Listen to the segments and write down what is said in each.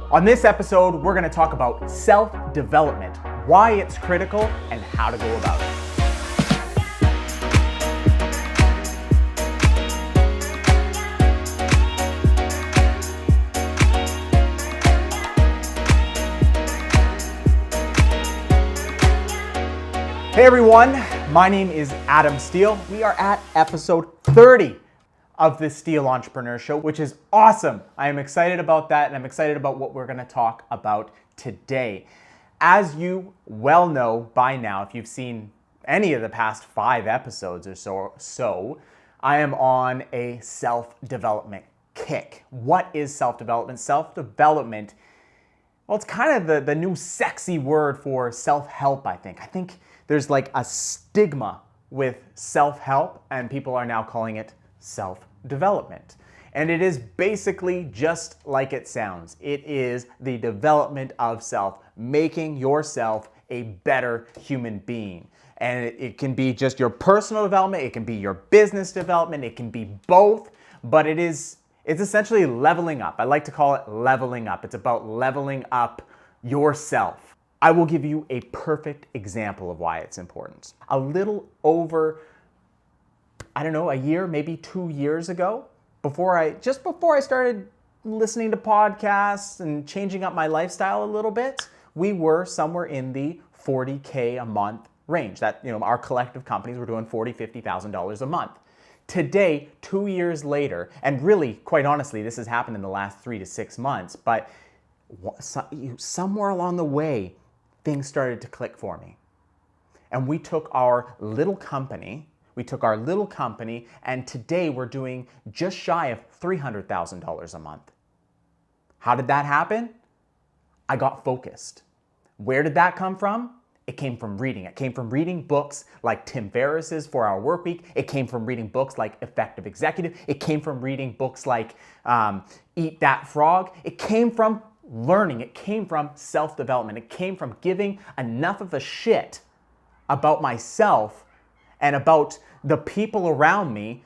On this episode, we're going to talk about self-development, why it's critical, and how to go about it. Hey everyone, my name is Adam Steele. We are at episode 30 of the Steele Entrepreneur Show, which is awesome. I am excited about that, and I'm excited about what we're going to talk about today. As you well know by now, if you've seen any of the past 5 episodes or so, I am on a self-development kick. What is self-development? Self-development, well, it's kind of the new sexy word for self-help, I think. I think there's like a stigma with self-help, and people are now calling it self-development. And it is basically just like it sounds. It is the development of self, making yourself a better human being. And it can be just your personal development, it can be your business development, it can be both, but it's essentially leveling up. I like to call it leveling up. It's about leveling up yourself. I will give you a perfect example of why it's important. A little over, a year, maybe 2 years ago, just before I started listening to podcasts and changing up my lifestyle a little bit, we were somewhere in the $40K a month range. That, our collective companies were doing $40,000, $50,000 a month. Today, 2 years later, and really, quite honestly, this has happened in the last 3 to 6 months, but somewhere along the way, things started to click for me. And we took our little company, and today we're doing just shy of $300,000 a month. How did that happen? I got focused. Where did that come from? It came from reading. It came from reading books like Tim Ferriss's 4-Hour Workweek. It came from reading books like Effective Executive. It came from reading books like Eat That Frog. It came from learning. It came from self-development. It came from giving enough of a shit about myself and about the people around me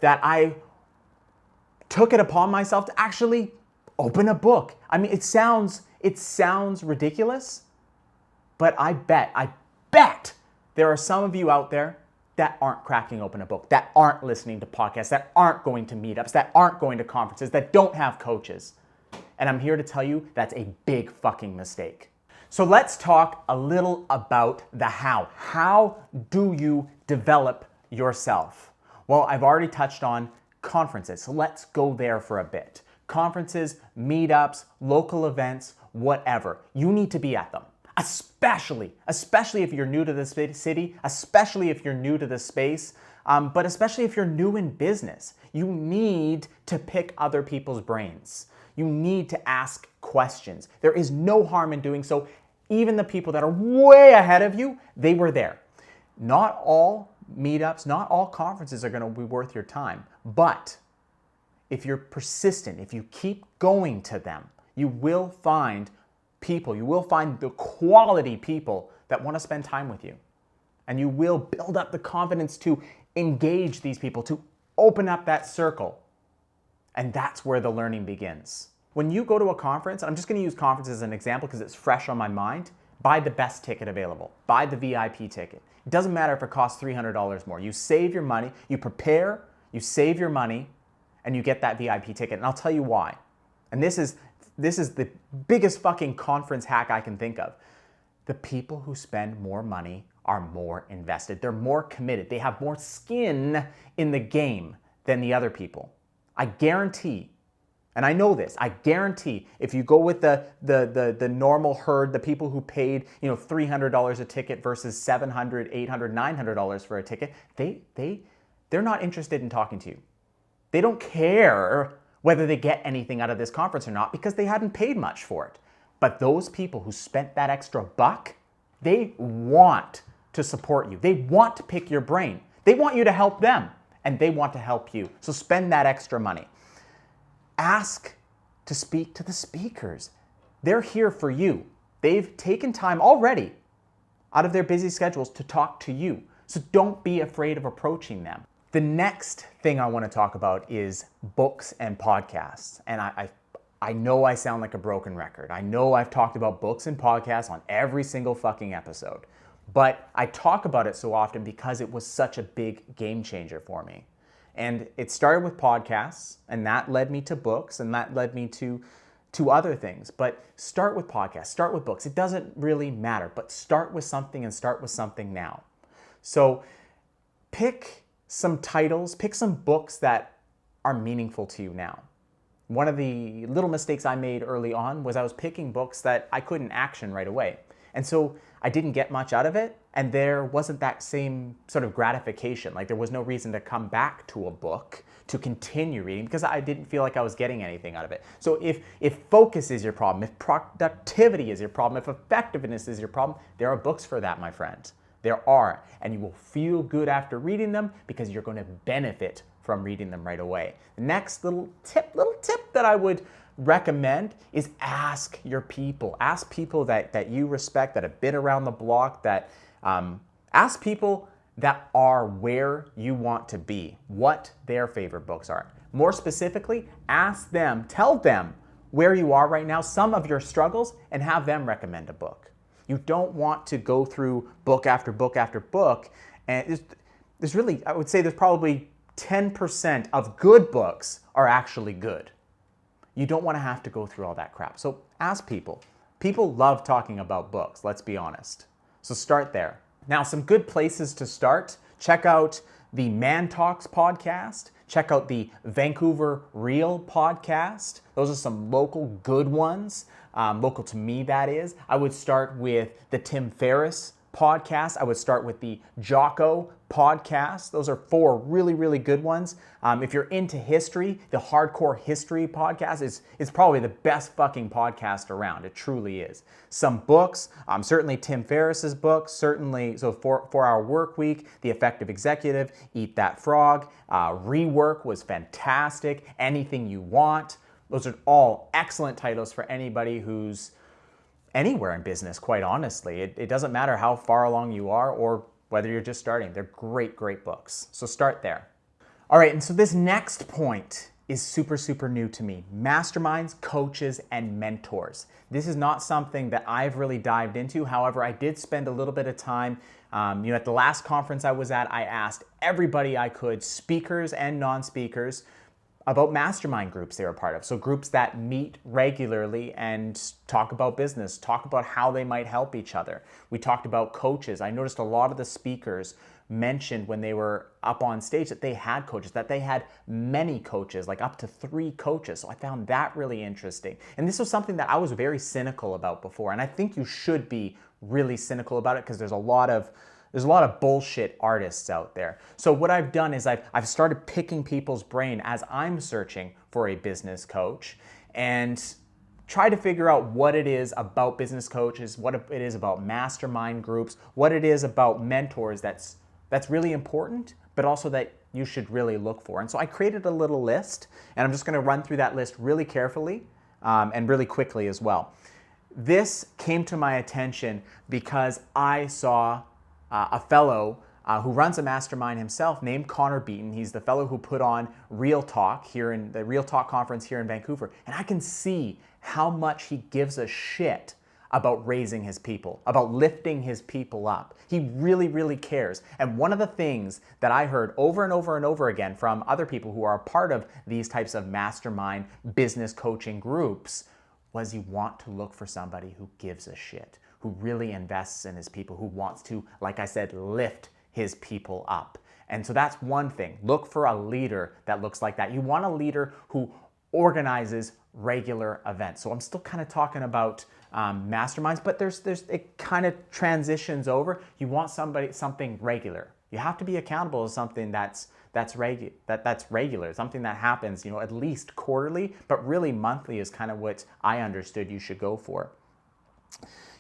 that I took it upon myself to actually open a book. I mean, it sounds ridiculous, but I bet there are some of you out there that aren't cracking open a book, that aren't listening to podcasts, that aren't going to meetups, that aren't going to conferences, that don't have coaches. And I'm here to tell you that's a big fucking mistake. So let's talk a little about the how. How do you develop yourself? Well, I've already touched on conferences, so let's go there for a bit. Conferences, meetups, local events, whatever. You need to be at them. Especially if you're new to this city, especially if you're new to this space, but especially if you're new in business. You need to pick other people's brains. You need to ask questions. There is no harm in doing so. Even the people that are way ahead of you, they were there. Not all meetups, not all conferences are going to be worth your time. But if you're persistent, if you keep going to them, you will find people, you will find the quality people that want to spend time with you. And you will build up the confidence to engage these people, to open up that circle. And that's where the learning begins. When you go to a conference, I'm just going to use conferences as an example because it's fresh on my mind, buy the best ticket available. Buy the VIP ticket. It doesn't matter if it costs $300 more. You save your money, you prepare, you save your money, and you get that VIP ticket. And I'll tell you why. And this is the biggest fucking conference hack I can think of. The people who spend more money are more invested. They're more committed. They have more skin in the game than the other people. I guarantee, and I know this, I guarantee if you go with the normal herd, the people who paid $300 a ticket versus $700, $800, $900 for a ticket, they're not interested in talking to you. They don't care whether they get anything out of this conference or not because they hadn't paid much for it. But those people who spent that extra buck, they want to support you. They want to pick your brain. They want you to help them. And they want to help you. So spend that extra money. Ask to speak to the speakers. They're here for you. They've taken time already out of their busy schedules to talk to you. So don't be afraid of approaching them. The next thing I want to talk about is books and podcasts. And I know I sound like a broken record. I know I've talked about books and podcasts on every single fucking episode, but I talk about it so often because it was such a big game changer for me. And it started with podcasts, and that led me to books, and that led me to other things. But start with podcasts, start with books. It doesn't really matter, but start with something and start with something now. So pick some titles, pick some books that are meaningful to you now. One of the little mistakes I made early on was I was picking books that I couldn't action right away. And so I didn't get much out of it, and there wasn't that same sort of gratification. Like there was no reason to come back to a book to continue reading because I didn't feel like I was getting anything out of it. So if focus is your problem, if productivity is your problem, if effectiveness is your problem, there are books for that, my friend. There are, and you will feel good after reading them because you're going to benefit from reading them right away. The next little tip that I would recommend is ask your people. Ask people that you respect, that have been around the block, that ask people that are where you want to be, what their favorite books are. More specifically, ask them, tell them where you are right now, some of your struggles, and have them recommend a book. You don't want to go through book after book after book, and there's really, I would say there's probably 10% of good books are actually good. You don't want to have to go through all that crap. So ask people. People love talking about books, let's be honest. So start there. Now, some good places to start. Check out the Man Talks podcast. Check out the Vancouver Real podcast. Those are some local good ones. Local to me, that is. I would start with the Tim Ferriss podcast. I would start with the Jocko podcast. Those are 4 really, really good ones. If you're into history, the Hardcore History podcast is probably the best fucking podcast around. It truly is. Some books, certainly Tim Ferriss's books, certainly, so 4-Hour Work Week, The Effective Executive, Eat That Frog, Rework was fantastic, Anything You Want. Those are all excellent titles for anybody who's anywhere in business, quite honestly. It doesn't matter how far along you are or whether you're just starting. They're great, great books. So start there. All right, and so this next point is super, super new to me. Masterminds, coaches, and mentors. This is not something that I've really dived into. However, I did spend a little bit of time, at the last conference I was at, I asked everybody I could, speakers and non-speakers, about mastermind groups they were part of. So groups that meet regularly and talk about business, talk about how they might help each other. We talked about coaches. I noticed a lot of the speakers mentioned when they were up on stage that they had coaches, that they had many coaches, like up to 3 coaches. So I found that really interesting. And this was something that I was very cynical about before. And I think you should be really cynical about it because there's a lot of bullshit artists out there. So what I've done is I've started picking people's brain as I'm searching for a business coach and try to figure out what it is about business coaches, what it is about mastermind groups, what it is about mentors that's really important, but also that you should really look for. And so I created a little list, and I'm just gonna run through that list really carefully and really quickly as well. This came to my attention because I saw a fellow who runs a mastermind himself named Connor Beaton. He's the fellow who put on Real Talk here in the Real Talk conference here in Vancouver. And I can see how much he gives a shit about raising his people, about lifting his people up. He really, really cares. And one of the things that I heard over and over and over again from other people who are a part of these types of mastermind business coaching groups was you want to look for somebody who gives a shit, who really invests in his people, who wants to, like I said, lift his people up. And so that's one thing. Look for a leader that looks like that. You want a leader who organizes regular events. So I'm still kind of talking about masterminds, but it kind of transitions over. You want something regular. You have to be accountable to something that's regular, something that happens, at least quarterly, but really monthly is kind of what I understood you should go for.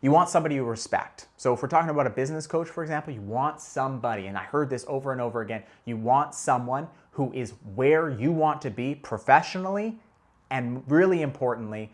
You want somebody you respect. So if we're talking about a business coach, for example, you want somebody, and I heard this over and over again, you want someone who is where you want to be professionally and really importantly,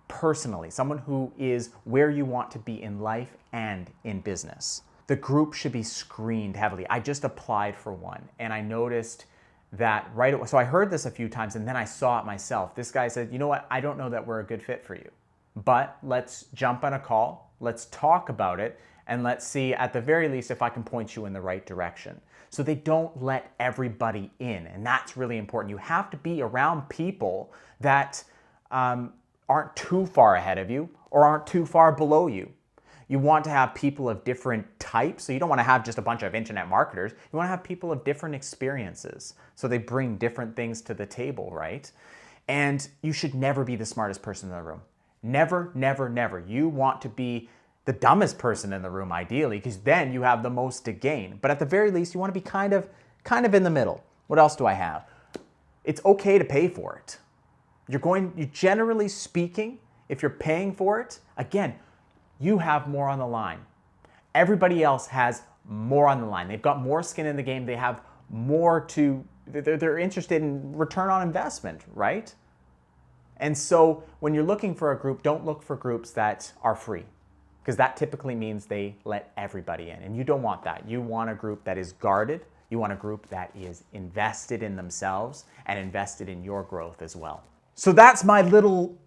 personally, someone who is where you want to be in life and in business. The group should be screened heavily. I just applied for one and I noticed that right away. So I heard this a few times and then I saw it myself. This guy said, you know what, I don't know that we're a good fit for you, but let's jump on a call, let's talk about it, and let's see at the very least if I can point you in the right direction. So they don't let everybody in, and that's really important. You have to be around people that aren't too far ahead of you or aren't too far below you. You want to have people of different types. So you don't want to have just a bunch of internet marketers. You want to have people of different experiences. So they bring different things to the table, right? And you should never be the smartest person in the room. Never, never, never. You want to be the dumbest person in the room, ideally, because then you have the most to gain. But at the very least, you want to be kind of in the middle. What else do I have? It's okay to pay for it. You generally speaking, if you're paying for it, again, you have more on the line. Everybody else has more on the line. They've got more skin in the game. They have more they're interested in return on investment, right? And so when you're looking for a group, don't look for groups that are free, because that typically means they let everybody in. And you don't want that. You want a group that is guarded. You want a group that is invested in themselves and invested in your growth as well. So that's my little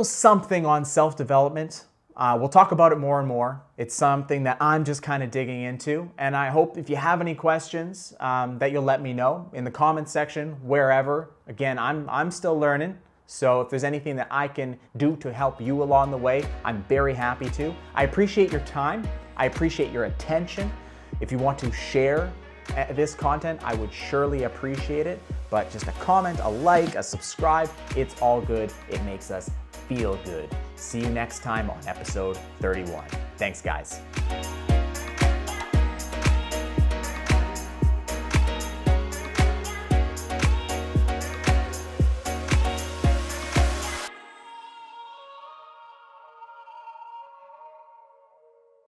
something on self-development. We'll talk about it more and more. It's something that I'm just kind of digging into. And I hope if you have any questions that you'll let me know in the comments section, wherever. Again, I'm still learning. So if there's anything that I can do to help you along the way, I'm very happy to. I appreciate your time. I appreciate your attention. If you want to share this content, I would surely appreciate it. But just a comment, a like, a subscribe, it's all good. It makes us feel good. See you next time on episode 31. Thanks, guys.